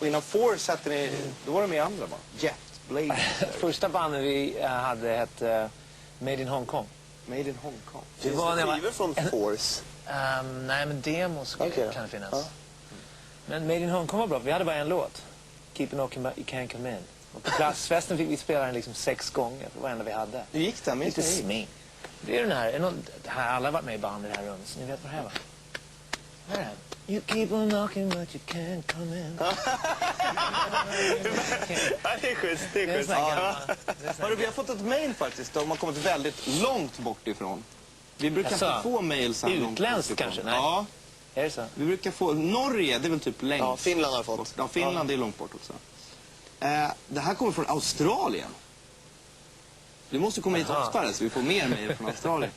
Och innan Force hette ni, då var de med andra va? Jet, Blade. Första bandet vi hade hette Made in Hong Kong. Made in Hong Kong. Finns det skivor från Force? Nej, men demos kan det finnas. Ja. Men Made in Hong Kong var bra, vi hade bara en låt. Keep it knocking but you can't come in. Och på klassfesten fick vi spela den liksom 6 gånger för varenda vi hade. Hur gick det? Lite smink. Det är den här, det här alla har varit med i band i det här rummet, så ni vet vad det här var. Vad är det här? You keep on knocking but you can't come in. Ja, det är schysst, det är schysst. Hörru, vi har fått ett mail faktiskt. De har kommit väldigt långt bort ifrån. Vi brukar inte få mail så här långt bort utländskt ifrån. kanske? Nej. Ja. Är det så? Vi brukar få... Norge, det är väl typ längst. Ja, Finland har fått. Ja, Finland är långt bort också. Det här kommer från Australien. Vi måste komma hit oftare så vi får mer mail från Australien.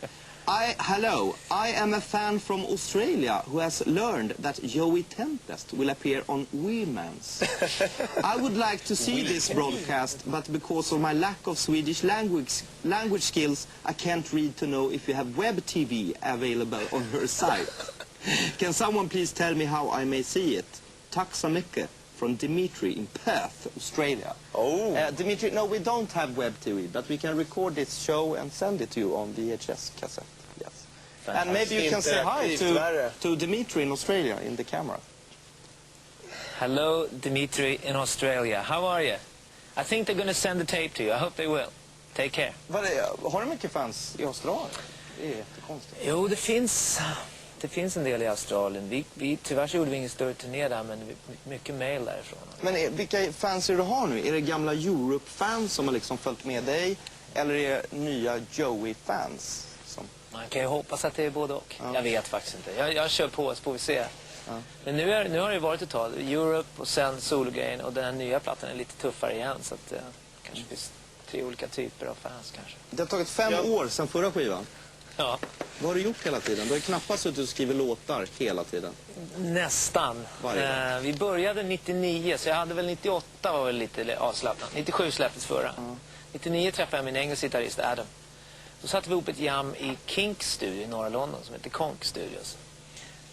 Hello, I am a fan from Australia who has learned that Joey Tempest will appear on Weemans. I would like to see this broadcast, but because of my lack of Swedish language skills, I can't read to know if you have web TV available on her site. Can someone please tell me how I may see it? Tack så mycket. From Dimitri in Perth, Australia. Oh. Dimitri, no, we don't have web TV, but we can record this show and send it to you on VHS cassette. Yes. And maybe you can say hi to Dimitri in Australia in the camera. Hello, Dimitri in Australia. How are you? I think they're going to send the tape to you. I hope they will. Take care. Har du mycket fans i Australien? Det är jättekonstigt. Jo, det finns en del i Australien. Tyvärr så gjorde vi ingen större turné där, men mycket mail därifrån. Men vilka fans är du har nu? Är det gamla Europe-fans som har liksom följt med dig? Eller är det nya Joey-fans? Man kan ju hoppas att det är både och. Ja. Jag vet faktiskt inte. Jag kör på, så får vi se. Ja. Men nu har det varit ett tag. Europe och sen sologrejen. Och den här nya plattan är lite tuffare igen. Så att kanske finns 3 olika typer av fans kanske. Det har tagit 5 år sedan förra skivan. Ja. Vad har du gjort hela tiden? Du har knappast suttit och skrivit låtar hela tiden. Nästan. Vi började 99, så jag hade väl 98 var väl lite avslappnat. 97 släpptes förra. 99 träffade jag min engelska gitarrist Adam. Då satte vi ihop ett jam i Kinks studio i norra London som heter Konk Studios.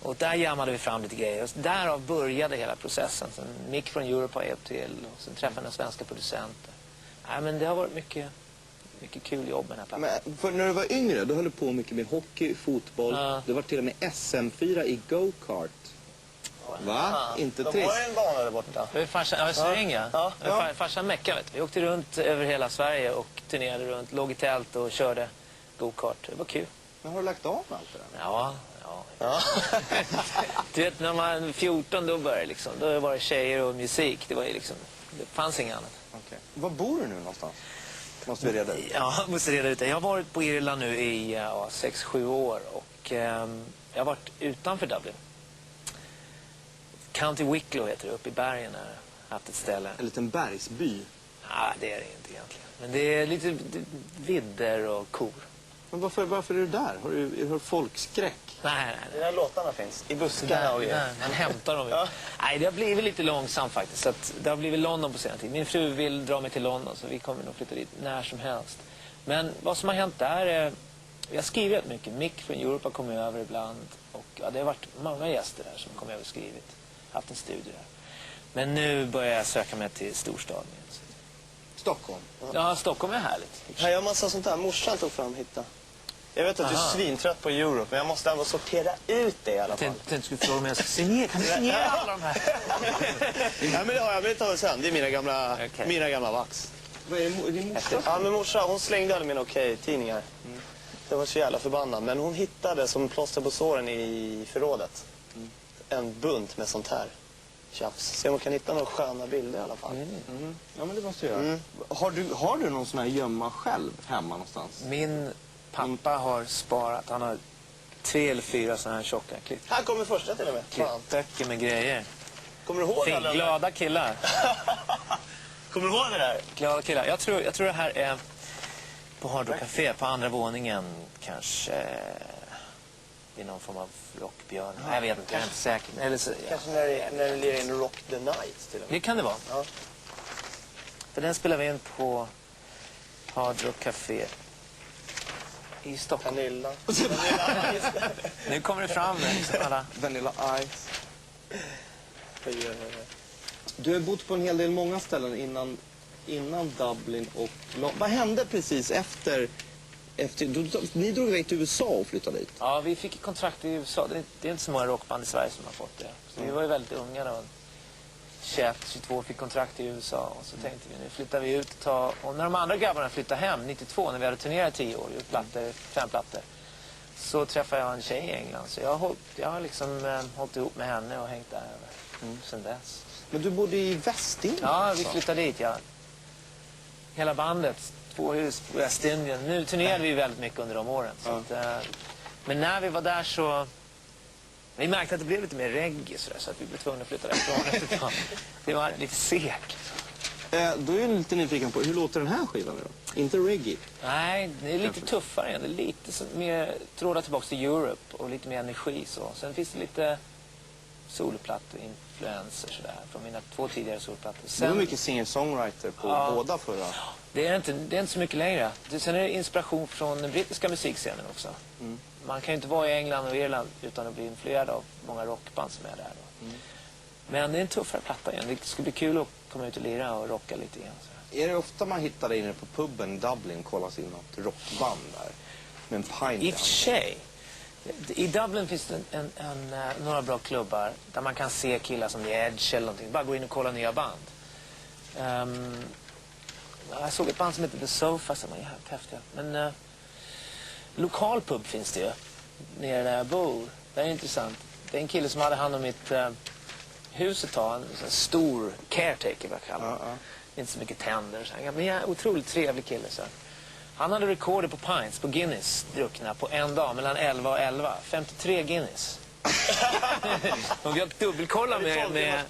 Och där jammade vi fram lite grejer. Och därav började hela processen. Sen Mick från Europe har hjälpt till. Och sen träffade den svenska producenter. Nej, men det har varit mycket kul jobb med den här plattan. Men för när du var yngre, då höll du på mycket med hockey, fotboll. Du var till och med SM4 i go-kart. Va? Inte trist. Det var en bana där borta. Det var farsan, farsan Mecka, vet du. Vi åkte runt över hela Sverige och turnerade runt, låg i tält och körde go-kart. Det var kul. Men har du lagt av med allt det där? Ja. Du vet, när man är 14 då började liksom. Då var det tjejer och musik. Det var ju liksom, det fanns inget annat. Okay. Var bor du nu någonstans? Måste vi reda ut. Ja, måste reda ut det. Jag har varit på Irland nu i 6-7 år och jag har varit utanför Dublin. County Wicklow heter det, uppe i bergen här. Haft ett ställe. En liten bergsby? Nej, det är det inte egentligen. Men det är lite vidder och kor. Men varför är du där? Har du folkskräck? Nej. De här låtarna finns i buskarna och nej, man hämtar dem. Nej, det har blivit lite långsamt faktiskt. Så att det har blivit London på senare tid. Min fru vill dra mig till London så vi kommer nog flytta dit när som helst. Men vad som har hänt där är... Jag har skrivit mycket. Mick från Europa har kommit över ibland. Och det har varit många gäster där som kommer över och skrivit. Haft en studie där. Men nu börjar jag söka mig till storstaden. Stockholm? Ja, Stockholm är härligt. Här gör massa sånt där. Morsan tog fram hitta. Jag vet att du är svintrött på Europe, men jag måste ändå sortera ut det i alla fall. Jag tänkte att du skulle fråga om jag ska signera. Kan du signera alla de här? Ja, men det har jag. Men det tar vi sen. Det är mina gamla vax. Vad är din morsa? Ja, men morsa, hon slängde alla mina tidningar. Det var så jävla förbannad. Men hon hittade som plåster på såren i förrådet en bunt med sånt här tjafs. Så man kan hitta några sköna bilder i alla fall. Ja, men det måste jag göra. Har du någon sån här gömma själv hemma någonstans? Min pappa har sparat. Han har 3 eller 4 såna här tjocka klipp. Här kommer första till och med. Böcker med grejer. Kommer du ihåg alla? Glada killar. Kommer du ihåg det där? Glada killar. Jag tror det här är på Hard Rock Café på andra våningen. Kanske i någon form av rockbjörn. Jag vet inte, jag är inte säker. Eller så, kanske när det lirar in Rock the Night till och med. Det kan det vara. Ja. För den spelar vi in på Hard Rock Café i Stockholm. Vanilla. Nu kommer det fram liksom alla. Vanilla Ice. Du har bott på en hel del många ställen innan Dublin och... Vad hände precis efter ni drog iväg till USA och flyttade dit? Ja, vi fick kontrakt i USA. Det är inte så många rockband i Sverige som har fått det. Så vi var ju väldigt unga då. 21, 22 fick kontrakt i USA. Och så tänkte vi, nu flyttar vi ut och när de andra grabbarna flyttade hem 92, när vi hade turnerat 10 år, gjort 5 plattor, så träffade jag en tjej i England. Så jag har liksom hållit ihop med henne och hängt där över sen dess. Men du bodde i Västindien? Ja, vi flyttade dit, ja. Hela bandet, 2 hus på Västindien. Nu turnerade vi väldigt mycket under de åren. Så att, men när vi var där så... Vi märkte att det blev lite mer reggae så att vi blev tvungna att flytta därifrån. Det var lite segt. Då är jag lite nyfiken på, hur låter den här skivan då? Inte reggae? Nej, det är lite tuffare. Det är lite mer trådar tillbaka till Europe och lite mer energi så. Sen finns det lite soloplattor-influenser sådär från mina 2 tidigare soloplattor. Det var mycket singer-songwriter på båda förra. Det är inte så mycket längre. Sen är det inspiration från den brittiska musikscenen också. Man kan ju inte vara i England och Irland utan att bli influerad av många rockband som är där då. Men det är en tuffare platta igen. Det skulle bli kul att komma ut och lira och rocka lite igen. Är det ofta man hittar dig inne på puben i Dublin och kollar in något rockband där? Med en pint? I och för sig. I Dublin finns det några bra klubbar där man kan se killar som The Edge eller någonting. Bara gå in och kolla nya band. Jag såg ett band som heter The Sofa som var jävligt häftiga. Men lokal pub finns det ju. Nere där jag bor. Det är intressant. Det är en kille som hade hand om mitt hus ett tag. En stor caretaker vad jag kallar det. Inte så mycket tänder. Så. Men jag är en otroligt trevlig kille. Så. Han hade rekorder på pints, på Guinness druckna på en dag mellan 11 och 11. 53 Guinness. Och vi har dubbelkollat med... Det är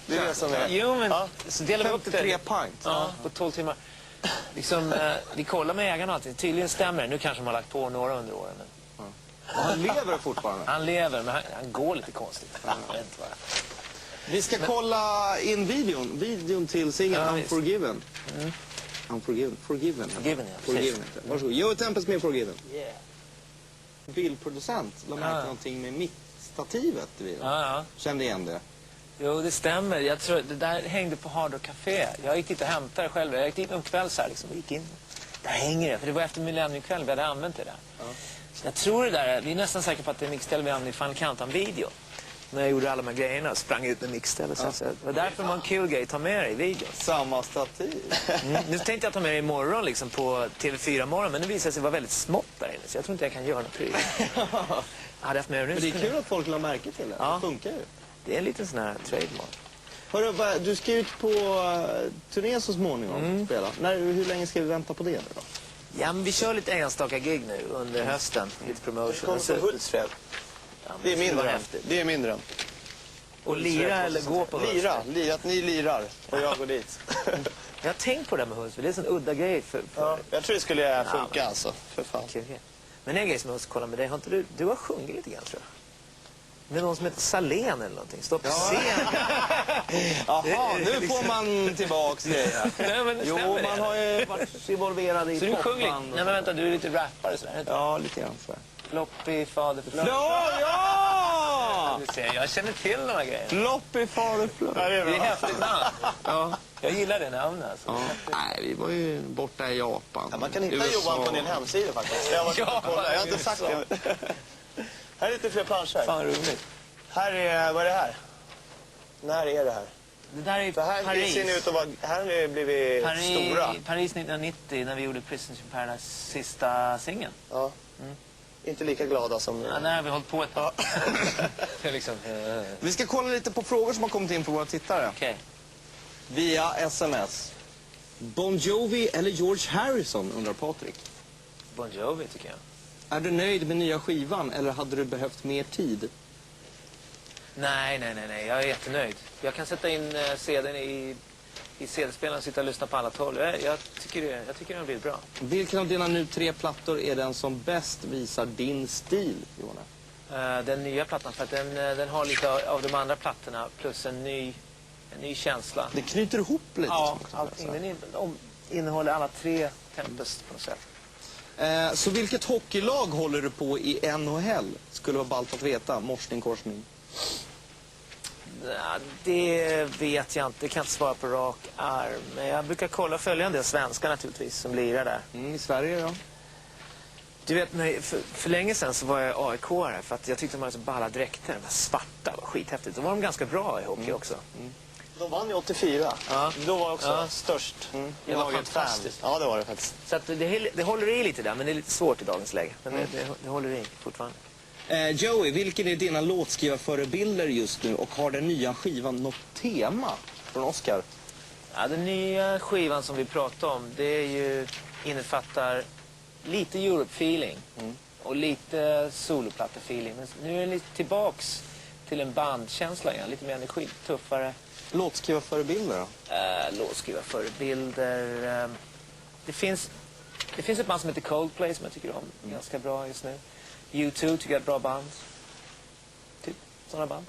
det som är... Jo, men så delar vi upp det. 53 pints? Ja, på 12 timmar. Liksom, vi kollar med ägarna alltid. Tydligen stämmer det. Nu kanske de har lagt på några under åren. Men... Och han lever fortfarande? Han lever, men han går lite konstigt. Jag vet inte vad. Vi ska kolla in videon till singeln Unforgiven. Unforgiven. Forgiven, ja. Varsågod. Joe Tempest med Forgiven. Yeah. Bildproducent. De märkte någonting med mittstativet i videon. Ja. Kände igen det? Jo, det stämmer. Jag tror det där hängde på Hard Rock Café. Jag gick dit och hämtade det själv. Jag gick dit en kväll så här liksom, och gick in. Där hänger det. För det var efter Millennium-kväll vi hade använt det där. Så jag tror det där, vi är nästan säkra på att det är mixställ vi använde i Final Countdown-video. När jag gjorde alla de här grejerna och sprang ut med mixställ. Så det var därför man Killgate tar med det i videon. Samma stativ. Nu tänkte jag ta med det imorgon liksom, på TV4-morgon. Men det visade sig vara väldigt smått där inne. Så jag tror inte jag kan göra något pryl. Jag hade haft med det. Men det är kul att folk la märke till det. Ja. Det funkar ju. Det är en liten sån här trademark. Hörru, du ska ut på turné så småningom. Spela. Hur länge ska vi vänta på det nu då? Ja, men vi kör lite enstaka gig nu under hösten. Lite promotion. Det kommer från Hultsfred. Det är min dröm. Det är min dröm. Och lira eller gå på Hultsfred? Att ni lirar och jag går dit. Jag har tänkt på det med Hultsfred. Det är en sån udda grej. Ja, jag tror det skulle funka alltså. För fan. Okay. Men en grej som jag måste kolla med dig. Har inte du har sjungit lite grann tror jag. Med någon som heter Salén eller någonting. Stå på scen. Jaha, nu får man tillbaks det. Nej, men jo, man har ju varit involverad i så du sjunger lite? Nej, men vänta, du är lite rappare sådär. Ja, lite grann så. Floppy, fader, floppy. Ja! Jag känner till de här grejerna. Floppy, fader, floppy. Ja, det är häftigt namn. Ja. Jag gillar det namnet alltså. Ja. Nej, vi var ju borta i Japan. Ja, man kan hitta Johan på din hemsida faktiskt. Jag har inte sagt det. Här är lite fler planscher. Fan roligt. Här är, vad är det här? När är det här? Det där är för här Paris. Ser ni ut att vara, här har ni blivit stora. Paris 1990 när vi gjorde Prisons in Paradise sista singeln. Ja. Inte lika glada som... Ja, nej, vi har hållit på ett tag. liksom, Vi ska kolla lite på frågor som har kommit in på våra tittare. Okay. Via sms. Bon Jovi eller George Harrison, undrar Patrik. Bon Jovi tycker jag. Är du nöjd med nya skivan eller hade du behövt mer tid? Nej. Jag är jättenöjd. Jag kan sätta in CDn i CD-spelaren och sitta och lyssna på alla 12. Jag tycker den blir bra. Vilken av dina nu 3 plattor är den som bäst visar din stil, Jonas? Den nya plattan, för att den har lite av de andra plattorna plus en ny känsla. Det knyter ihop lite. Ja, allting. Den innehåller alla 3 Tempest på något sätt. Så vilket hockeylag håller du på i NHL? Skulle vara ballt att veta. Morsning, korsning. Det vet jag inte. Det kan jag inte svara på rak arm. Men jag brukar kolla och följa en del svenskar naturligtvis som lirar där. I Sverige då? Du vet, för länge sedan så var jag AIK-are för att jag tyckte de hade så balla dräkter. De var svarta, var skithäftigt. Då var de ganska bra i hockey också. De vann ju 84. Ja. Då var jag också störst. Det var fantastiskt. Ja, det var det faktiskt. Så att det håller i lite där, men det är lite svårt i dagens läge. Men det håller i fortfarande. Joey, vilken är dina låtskrivarförebilder just nu och har den nya skivan något tema från Oscar? Ja, den nya skivan som vi pratar om, det är ju innefattar lite Europe-feeling och lite soloplatte-feeling. Men nu är det lite tillbaks till en bandkänsla igen, lite mer energi, tuffare. Låtskrivarförebilder då? Låtskrivarförebilder... Det finns ett band som heter Coldplay som jag tycker om ganska bra just nu. U2 tycker jag är ett bra band. Typ sådana band.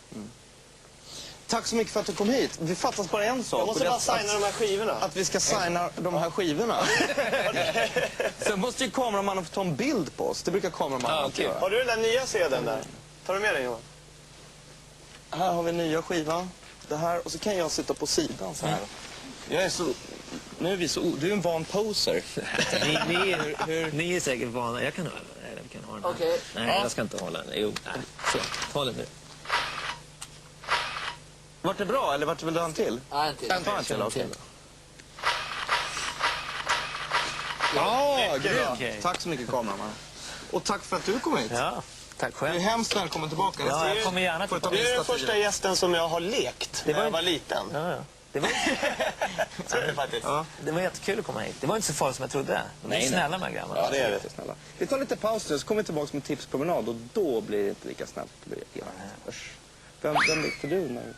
Tack så mycket för att du kom hit. Vi fattas bara en sak. Jag måste bara signa de här skivorna. Att vi ska signa de här skivorna. Sen måste ju kameramannen få ta en bild på oss. Det brukar kameramannen alltid göra. Har du den där nya sedeln där? Tar du med den, Johan? Här har vi nya skivan. Det här, och så kan jag sitta på sidan så här. Jag är så... Nu är vi så... Du är en van poser. Ni är säkert vana. Jag kan ha den. Vi kan ha den. Okej. Nej, jag ska inte hålla den. Jo, nej. Så, håll den nu. Vart det bra eller vart vill du ha en till? Ja, en till. Ta en till, okej. Grymt. Okej. Tack så mycket kameraman. Och tack för att du kom hit. Ja, tack Du är själv. hemskt välkommen tillbaka. Ja, jag kommer gärna Får ta tillbaka. Du är den statyer. första gästen som jag har lekt när jag var liten. Ja. Det var Faktiskt. Ja. Det var jättekul att komma hit. Det var inte så farligt som jag trodde. De är snälla de här grabbarna. Ja, det är det. Snälla. Vi tar lite paus nu så kommer vi tillbaka med tipspromenad och då blir det inte lika snällt. Det blir vem lekte du när?